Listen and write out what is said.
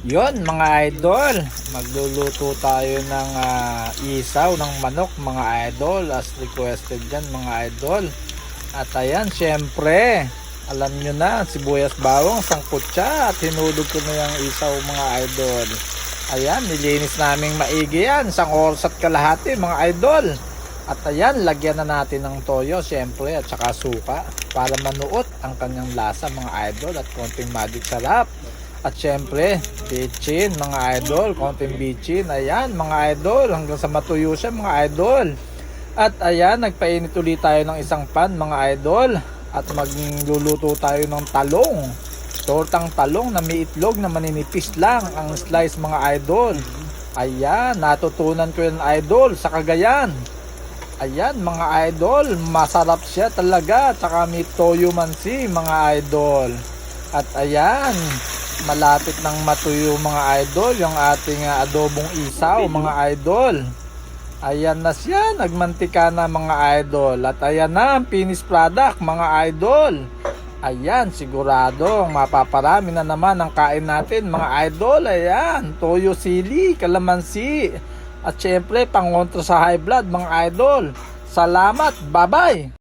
Yon mga idol, magluluto tayo ng isaw ng manok mga idol as requested yan mga idol. At ayan, syempre, alam nyo na, sibuyas bawang, sangkutsa at hinulog ko na yung isaw mga idol. Ayan, nilinis naming maigi yan, 1 oras at kalahati mga idol. At ayan, lagyan na natin ng toyo syempre at saka suka para manuot ang kanyang lasa mga idol at konting magic sarap. At syempre, bitchin mga idol, konting bitchin. Ayan mga idol, hanggang sa matuyo siya mga idol. At ayan, nagpainit ulit tayo ng isang pan mga idol. At magluluto tayo ng talong. Tortang talong na may itlog na maninipis lang ang slice mga idol. Ayan, natutunan ko yun idol sa Cagayan. Ayan mga idol, masarap siya talaga. Tsaka may toyo mansi mga idol. At ayan, malapit nang matuyo mga idol yung ating adobong isaw mga idol. Ayan na siya, nagmantika na mga idol. At ayan na ang finished product mga idol. Ayan, sigurado mapaparami na naman ang kain natin mga idol. Ayan, toyo sili, kalamansi. At syempre, pangontra sa high blood mga idol. Salamat, bye bye!